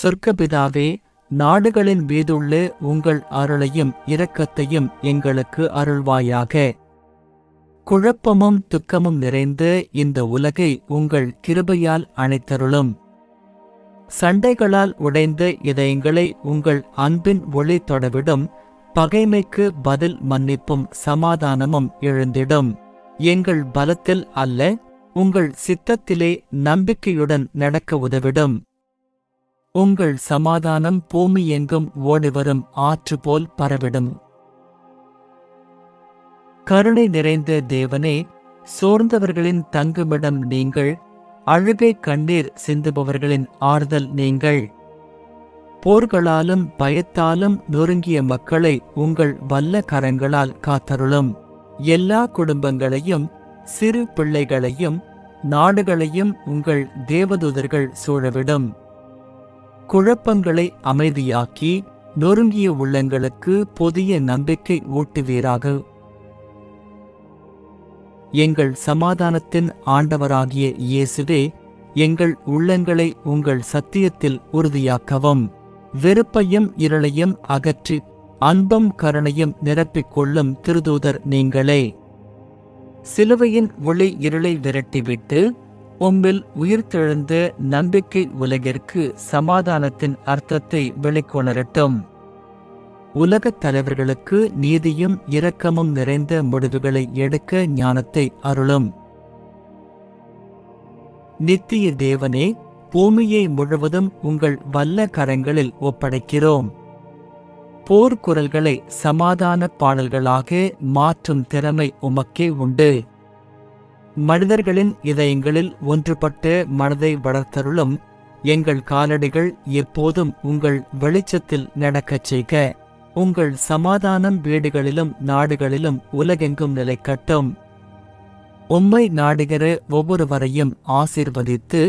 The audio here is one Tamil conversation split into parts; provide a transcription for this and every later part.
சொர்க்கபிதாவே, நாடுகளின் மீதுள்ள உங்கள் அருளையும் இரக்கத்தையும் எங்களுக்கு அருள்வாயாக. குழப்பமும் துக்கமும் நிறைந்த இந்த உலகை உங்கள் கிருபையால் அணைத்தருளும். சண்டைகளால் உடைந்த இதயங்களை உங்கள் அன்பின் ஒளி தொடவிடும். பகைமைக்கு பதில் மன்னிப்பும் சமாதானமும் எழுந்திடும். எங்கள் பலத்தில் அல்ல, உங்கள் சித்தத்திலே நம்பிக்கையுடன் நடக்க உதவிடும். உங்கள் சமாதானம் பூமி எங்கும் ஓடிவரும் ஆற்று போல் பரவிடும். கருணை நிறைந்த தேவனே, சோர்ந்தவர்களின் தங்குமிடம் நீங்கள், அழுகை கண்ணீர் சிந்துபவர்களின் ஆறுதல் நீங்கள். போர்களாலும் பயத்தாலும் நொறுங்கிய மக்களை உங்கள் வல்ல கரங்களால் காத்தருளும். எல்லா குடும்பங்களையும் சிறு பிள்ளைகளையும் நாடுகளையும் உங்கள் தேவதூதர்கள் சூழவிடும். குழப்பங்களை அமைதியாக்கி நொறுங்கிய உள்ளங்களுக்கு புதிய நம்பிக்கை ஊட்டுவீராக. எங்கள் சமாதானத்தின் ஆண்டவராகிய இயேசுவே, எங்கள் உள்ளங்களை உங்கள் சத்தியத்தில் உறுதியாக்கவும். வெறுப்பையும் இருளையும் அகற்றி அன்பும் கருணையும் நிரப்பிக் கொள்ளும் திருதூதர் நீங்களே. சிலுவையின் ஒளி இருளை விரட்டிவிட்டு உம்மில் உயிர்த்தெழுந்த நம்பிக்கை உலகிற்கு சமாதானத்தின் அர்த்தத்தை வெளிக்கொணரட்டும். உலகத் தலைவர்களுக்கு நீதியும் இரக்கமும் நிறைந்த முடிவுகளை எடுக்க ஞானத்தை அருளும். நித்திய தேவனே, பூமியை முழுவதும் உங்கள் வல்ல கரங்களில் ஒப்படைக்கிறோம். போர்க்குரல்களை சமாதான பாடல்களாக மாற்றும் திறமை உமக்கே உண்டு. மனிதர்களின் இதயங்களில் ஒன்றுபட்ட மனதை வளர்த்தருளும். எங்கள் காலடிகள் எப்போதும் உங்கள் வெளிச்சத்தில் நடக்கச் செய்க. உங்கள் சமாதானம் வீடுகளிலும் நாடுகளிலும் உலகெங்கும் நிலைக்கட்டும். உம்மை நாடுகிற ஒவ்வொருவரையும் ஆசீர்வதித்து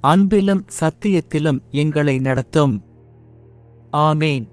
அன்பிலும் சத்தியத்திலும் எங்களை நடத்தும். ஆமேன்.